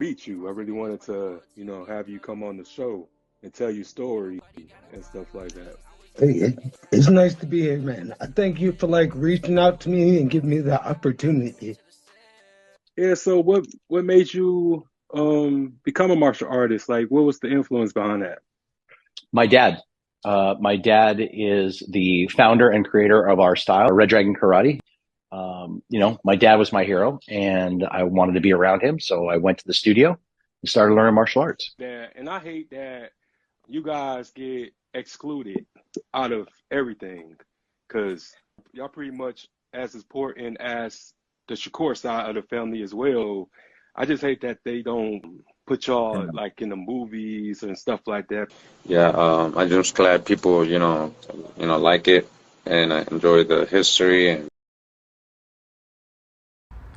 meet you. I really wanted to, have you come on the show and tell your story and stuff like that. Hey, it's nice to be here, man. I thank you for reaching out to me and giving me the opportunity. Yeah, so what made you become a martial artist? Like what was the influence behind that? My dad. My dad is the founder and creator of our style, Red Dragon Karate. My dad was my hero, and I wanted to be around him, so I went to the studio and started learning martial arts. That and I hate that you guys get excluded out of everything because y'all pretty much as important as the Shakur side of the family as well. I just hate that they don't put y'all like in the movies and stuff like that. Yeah, I'm just glad people, like it and I enjoy the history and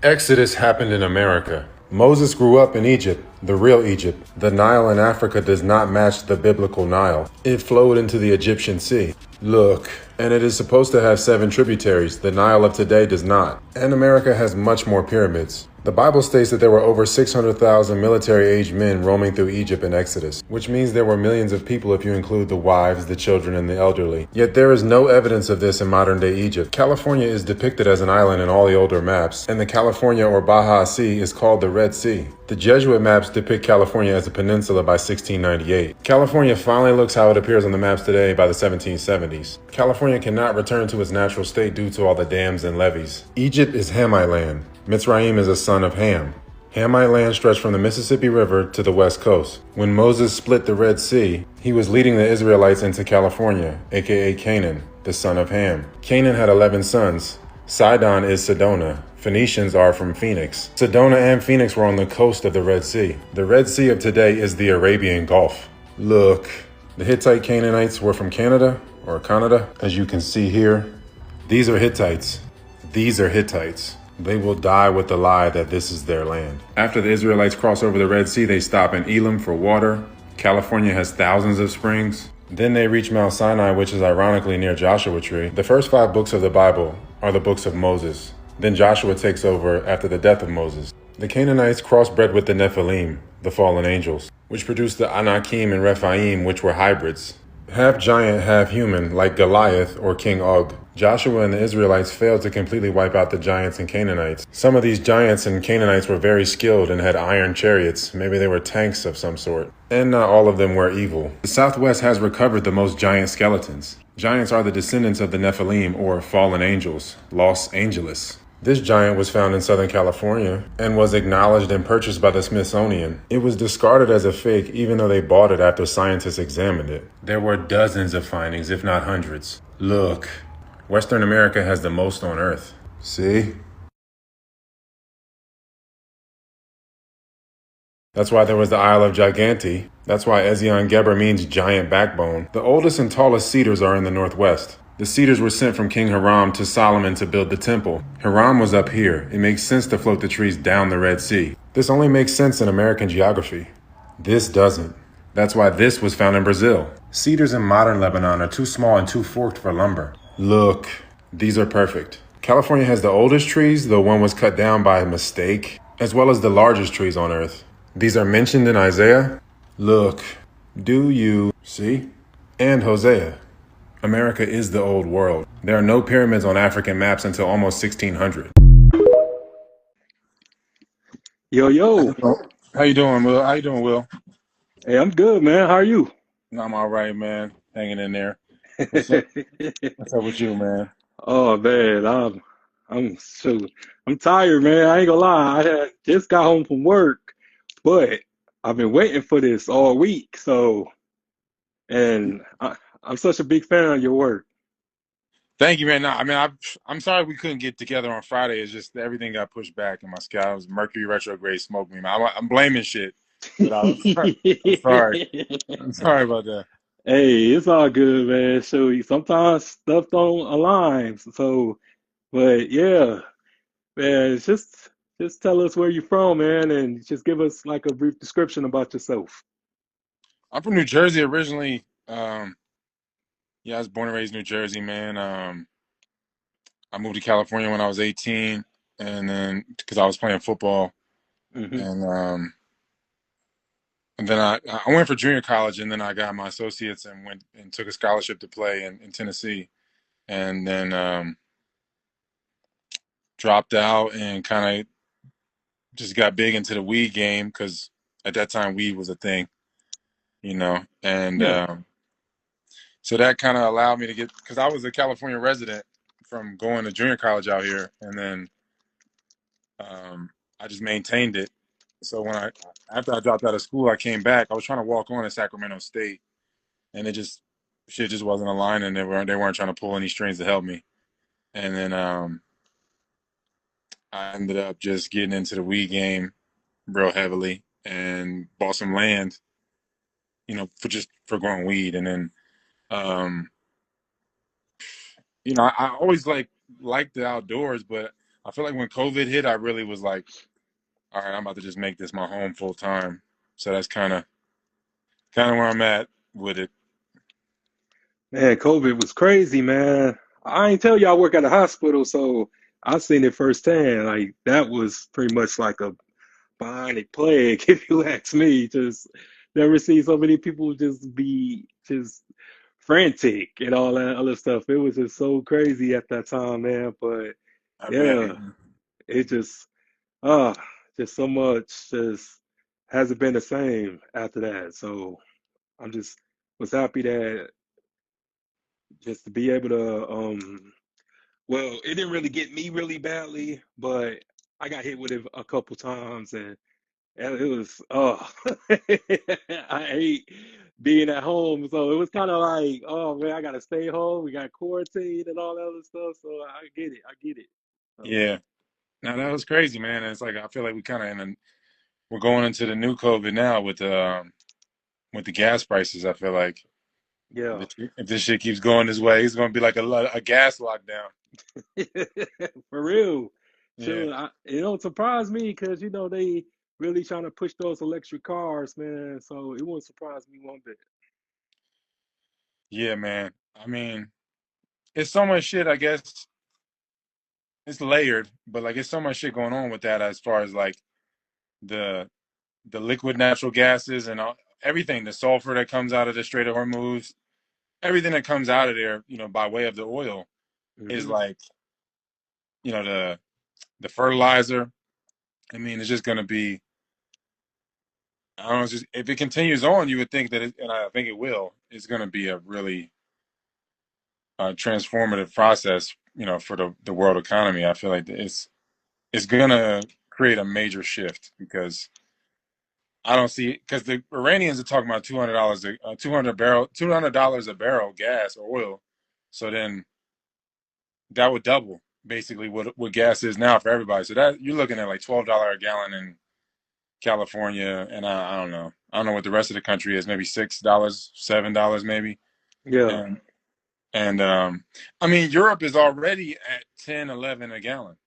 Exodus happened in America. Moses grew up in Egypt, the real Egypt. The Nile in Africa does not match the biblical Nile. It flowed into the Egyptian Sea. Look, and it is supposed to have 7 tributaries. The Nile of today does not. And America has much more pyramids. The Bible states that there were over 600,000 military-aged men roaming through Egypt in Exodus, which means there were millions of people if you include the wives, the children, and the elderly. Yet there is no evidence of this in modern-day Egypt. California is depicted as an island in all the older maps, and the California or Baja Sea is called the Red Sea. The Jesuit maps depict California as a peninsula by 1698. California finally looks how it appears on the maps today by the 1770s. California cannot return to its natural state due to all the dams and levees. Egypt is Hamite land. Mitzrayim is a son of Ham. Hamite land stretched from the Mississippi River to the west coast. When Moses split the Red Sea, he was leading the Israelites into California, aka Canaan, the son of Ham. Canaan had 11 sons. Sidon is Sedona. Phoenicians are from Phoenix. Sedona and Phoenix were on the coast of the Red Sea. The Red Sea of today is the Arabian Gulf. Look, the Hittite Canaanites were from Canada, or Canada, as you can see here. These are Hittites. These are Hittites. They will die with the lie that this is their land. After the Israelites cross over the Red Sea, they stop in Elim for water. California has thousands of springs. Then they reach Mount Sinai, which is ironically near Joshua Tree. The first 5 books of the Bible are the books of Moses. Then Joshua takes over after the death of Moses. The Canaanites crossbred with the Nephilim, the fallen angels, which produced the Anakim and Rephaim, which were hybrids. Half giant, half human, like Goliath or King Og. Joshua and the Israelites failed to completely wipe out the giants and Canaanites. Some of these giants and Canaanites were very skilled and had iron chariots. Maybe they were tanks of some sort. And not all of them were evil. The Southwest has recovered the most giant skeletons. Giants are the descendants of the Nephilim or fallen angels, Los Angeles. This giant was found in Southern California and was acknowledged and purchased by the Smithsonian. It was discarded as a fake even though they bought it after scientists examined it. There were dozens of findings, if not hundreds. Look, Western America has the most on Earth. See? That's why there was the Isle of Giganti. That's why Ezion Geber means giant backbone. The oldest and tallest cedars are in the northwest. The cedars were sent from King Hiram to Solomon to build the temple. Hiram was up here. It makes sense to float the trees down the Red Sea. This only makes sense in American geography. This doesn't. That's why this was found in Brazil. Cedars in modern Lebanon are too small and too forked for lumber. Look, these are perfect. California has the oldest trees, though one was cut down by mistake, as well as the largest trees on Earth. These are mentioned in Isaiah. Look, do you see? And Hosea. America is the old world. There are no pyramids on African maps until almost 1600. Yo, yo. How you doing, Will? How you doing, Will? Hey, I'm good, man. How are you? I'm all right, man. Hanging in there. What's up? What's up with you, man? Oh man, I'm so I'm tired, man. I ain't gonna lie. I had just got home from work, but I've been waiting for this all week. And I'm such a big fan of your work. Thank you, man. No, I mean, I'm sorry we couldn't get together on Friday. It's just everything got pushed back in my schedule. Mercury retrograde smoked me, man. I'm blaming shit, but I'm sorry. I'm sorry about that. Hey, it's all good, man. So sometimes stuff don't align. So, but yeah, man, just tell us where you're from, man, and just give us like a brief description about yourself. I'm from New Jersey originally. Yeah, I was born and raised in New Jersey, man. I moved to California when I was 18, and then because I was playing football, Hmm. and then I went for junior college, and then I got my associates and went and took a scholarship to play in Tennessee, and then dropped out and kind of just got big into the weed game because at that time weed was a thing, and Yeah. so that kind of allowed me to get, because I was a California resident from going to junior college out here, and then um, I just maintained it. So after I dropped out of school, I came back. I was trying to walk on at Sacramento State, and shit just wasn't aligning. They weren't trying to pull any strings to help me. And then I ended up just getting into the weed game real heavily and bought some land, for growing weed. And then um, I always liked the outdoors, but I feel like when COVID hit, I really was like, all right, I'm about to just make this my home full time. So that's kind of where I'm at with it. Man, COVID was crazy, man. I ain't tell you I work at a hospital, so I seen it firsthand. Like that was pretty much like a bionic plague, if you ask me. Just never seen so many people just be just frantic and all that other stuff. It was just so crazy at that time, man. But I bet. yeah, it uh just so much just hasn't been the same after that. So I'm just was happy that just to be able to well, it didn't really get me really badly, but I got hit with it a couple times and it was I hate being at home. So it was kind of like, oh man, I gotta stay home. We got quarantine and all that other stuff. So I get it. I get it. So Yeah. Now that was crazy, man. And it's like I feel like we're going into the new COVID now with the gas prices. I feel like yeah. if this shit keeps going this way, it's going to be like a gas lockdown. For real. Yeah. Sure. It don't surprise me because they really trying to push those electric cars, man. So it won't surprise me one bit. Yeah, man. I mean, it's so much shit. I guess it's layered, but like it's so much shit going on with that as far as like the the liquid natural gases and everything, the sulfur that comes out of the Strait of Hormuz, everything that comes out of there, by way of the oil is Hmm. like, the fertilizer. I mean, it's just gonna be. I don't know. It's just if it continues on, you would think that, and I think it will. It's gonna be a really transformative process, for the world economy. I feel like it's gonna create a major shift because I don't see because the Iranians are talking about $200 $200 a barrel gas or oil. So then that would double basically what gas is now for everybody. So that you're looking at like $12 a gallon in California, and I don't know. I don't know what the rest of the country is. Maybe $6, $7 maybe. Yeah. And I mean Europe is already at 10, 11 a gallon.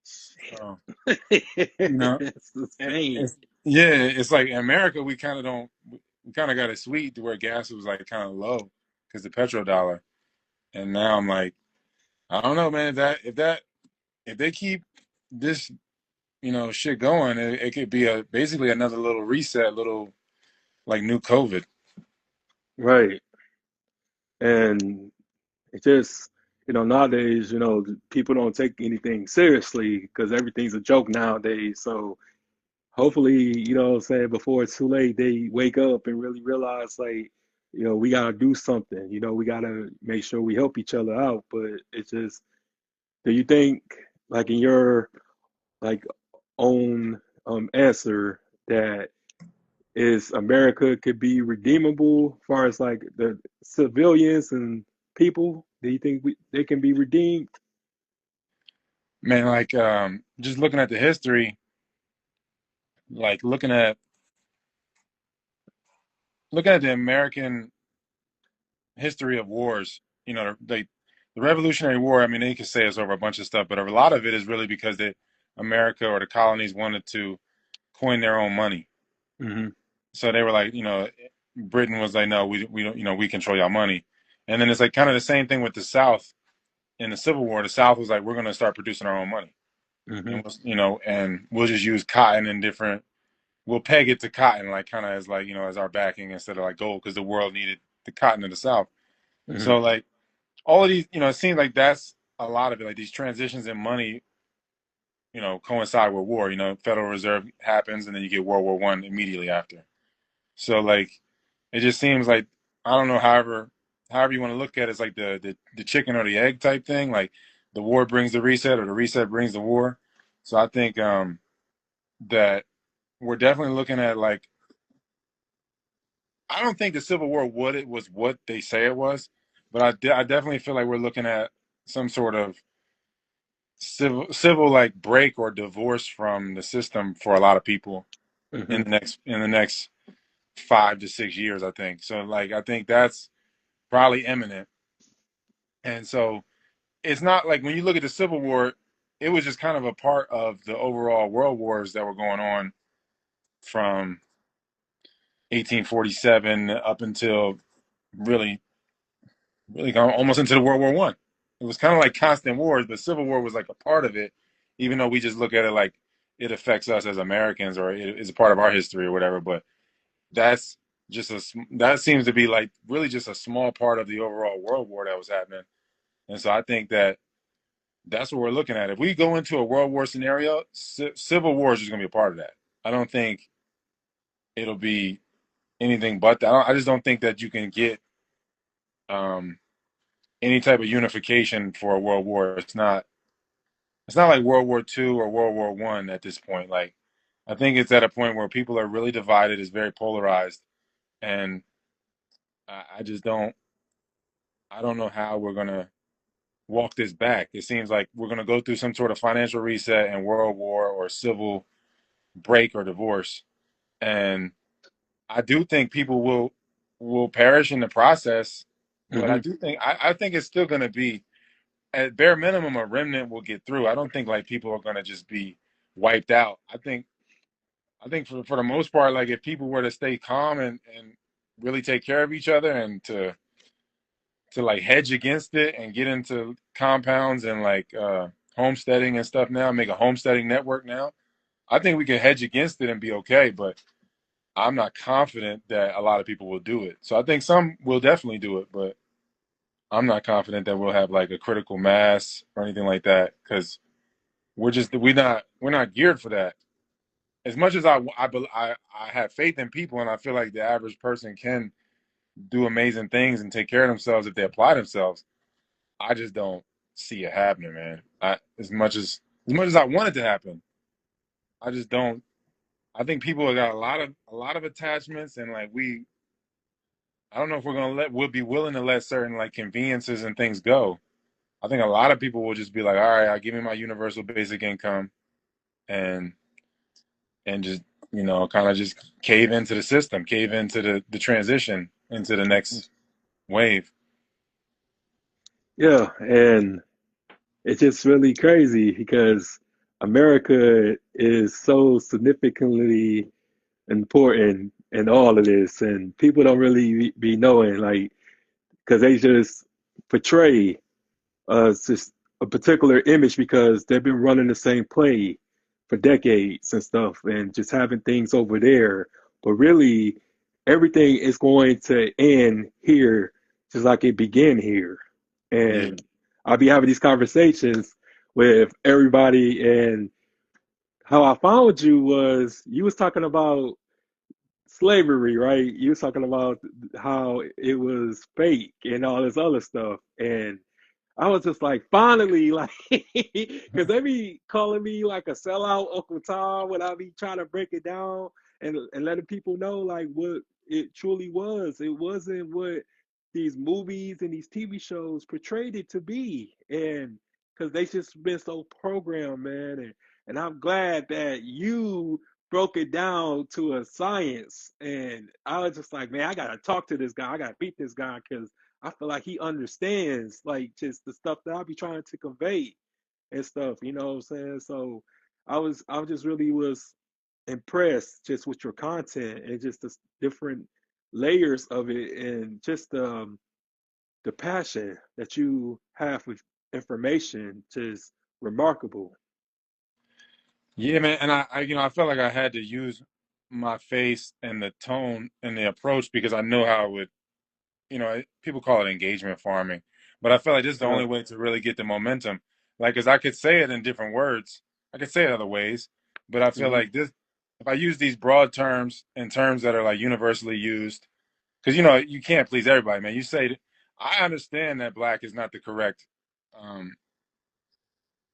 So you know, It's insane. it's, yeah, it's like in America we kind of don't. We kind of got it sweet to where gas was like kind of low because the petrodollar. And now I'm like, I don't know, man. If they keep this, shit going, it could be basically another little reset, little like new COVID. Right. And it just, nowadays, people don't take anything seriously because everything's a joke nowadays. So hopefully, what I'm saying, before it's too late, they wake up and really realize, like, we gotta do something. We gotta make sure we help each other out. But it's just, do you think, like in your like own answer, that is America could be redeemable as far as like the civilians and people? Do you think they can be redeemed? Man, like just looking at the history, like looking at the American history of wars, the Revolutionary War. I mean, they could say it's over a bunch of stuff, but a lot of it is really because America or the colonies wanted to coin their own money. Hmm. So they were like, Britain was like, no, we don't, we control y'all money. And then it's like kind of the same thing with the South in the Civil War. The South was like, we're going to start producing our own money, Hmm. and and we'll just use cotton and different we'll peg it to cotton, like kind of as like, as our backing instead of like gold, because the world needed the cotton in the South. Hmm. So like all of these, it seems like that's a lot of it. Like these transitions in money, coincide with war. Federal Reserve happens, and then you get World War One immediately after. So like, it just seems like, I don't know. However you want to look at it, it's like the chicken or the egg type thing. Like the war brings the reset, or the reset brings the war. So I think that we're definitely looking at like, I don't think the Civil War was what they say it was, but I definitely feel like we're looking at some sort of civil like break or divorce from the system for a lot of people Hmm. in the next 5 to 6 years, I think. So like, I think that's probably imminent. And so it's not like, when you look at the Civil War, it was just kind of a part of the overall world wars that were going on from 1847 up until really, really almost into the World War One. It was kind of like constant wars, but Civil War was like a part of it, even though we just look at it like it affects us as Americans, or it is a part of our history or whatever. But that's that seems to be like really just a small part of the overall world war that was happening. And so I think that that's what we're looking at. If we go into a world war scenario, civil war is just going to be a part of that. I don't think it'll be anything but that. I just don't think that you can get um, any type of unification for a world war. It's not like World War II or World War One at this point. Like, I think it's at a point where people are really divided. It's very polarized, and I just don't. I don't know how we're gonna walk this back. It seems like we're gonna go through some sort of financial reset and world war or civil break or divorce, and I do think people will perish in the process. But I Hmm. do think I think it's still gonna be, at bare minimum, a remnant will get through. I don't think like people are gonna just be wiped out. I think for the most part, like if people were to stay calm and really take care of each other, and to like hedge against it and get into compounds and like homesteading and stuff now, make a homesteading network now, I think we can hedge against it and be okay. But I'm not confident that a lot of people will do it. So I think some will definitely do it, but I'm not confident that we'll have like a critical mass or anything like that, because we're not geared for that. As much as I have faith in people, and I feel like the average person can do amazing things and take care of themselves if they apply themselves, I just don't see it happening, man. As much as I want it to happen, I just don't. I think people have got a lot of attachments, and like I don't know if we'll be willing to let certain like conveniences and things go. I think a lot of people will just be like, all right, I'll give me my universal basic income, and just kind of just cave into the system, cave into the transition into the next wave. Yeah, and it's just really crazy because America is so significantly important in all of this, and people don't really be knowing, like, because they just portray just a particular image because they've been running the same play for decades and stuff, and just having things over there. But really, everything is going to end here, just like it began here. Yeah, And I'll be having these conversations with everybody, and how I found you was you was talking about slavery, right? You was talking about how it was fake and all this other stuff. And I was just like, finally, like, because they be calling me like a sellout Uncle Tom when I be trying to break it down and letting people know like what it truly was. It wasn't what these movies and these TV shows portrayed it to be. And because they just been so programmed, man. And I'm glad that you broke it down to a science. And I was just like, man, I gotta talk to this guy. I gotta beat this guy because I feel like he understands like just the stuff that I'll be trying to convey and stuff, you know what I'm saying? So I just really was impressed just with your content and just the different layers of it and just the passion that you have with information just remarkable. yeah, man. And I felt like I had to use my face and the tone and the approach because I know how it would, people call it engagement farming, but I feel like this is the Uh-huh. only way to really get the momentum. Like, cause I could say it in different words, I could say it other ways, but I feel Hmm. like this, if I use these broad terms and terms that are like universally used, because you can't please everybody, man. You say, I understand that black is not the correct um,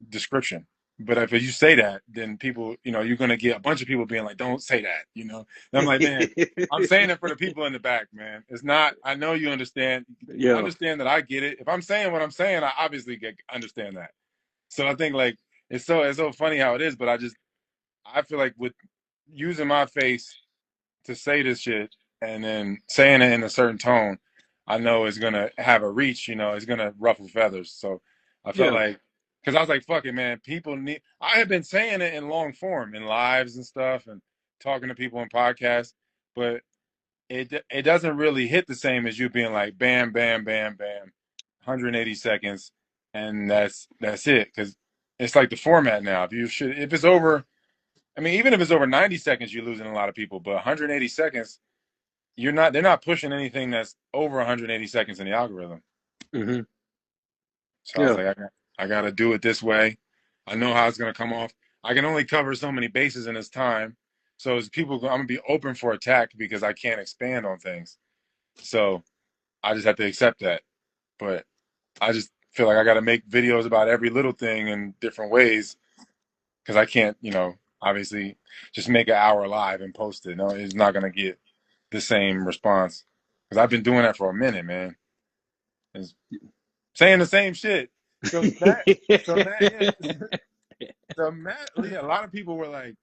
description. But if you say that, then people, you're gonna get a bunch of people being like, "Don't say that," And I'm like, man, I'm saying it for the people in the back, man. It's not. I know you understand. Yeah. Understand that I get it. If I'm saying what I'm saying, I obviously understand that. So I think like it's so funny how it is, but I feel like with using my face to say this shit and then saying it in a certain tone, I know it's gonna have a reach. It's gonna ruffle feathers. So I felt Yeah. like, because I was like, fuck it, man. People need. I have been saying it in long form, in lives and stuff, and talking to people in podcasts, but it doesn't really hit the same as you being like, bam, bam, bam, bam, 180 seconds, and that's it. Because it's like the format now. If it's over. I mean, even if it's over 90 seconds, you're losing a lot of people. But 180 seconds, they're not pushing anything that's over 180 seconds in the algorithm. Hmm. So I was Yeah. like, I got to do it this way. I know how it's going to come off. I can only cover so many bases in this time. So as I'm going to be open for attack because I can't expand on things. So I just have to accept that. But I just feel like I got to make videos about every little thing in different ways because I can't, obviously just make an hour live and post it. No, it's not going to get the same response because I've been doing that for a minute, man. It's saying the same shit. So Matt, yeah, so Matt, yeah, a lot of people were like,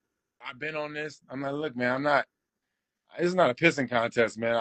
"I've been on this." I'm like, "Look, man, I'm not. It's not a pissing contest, man.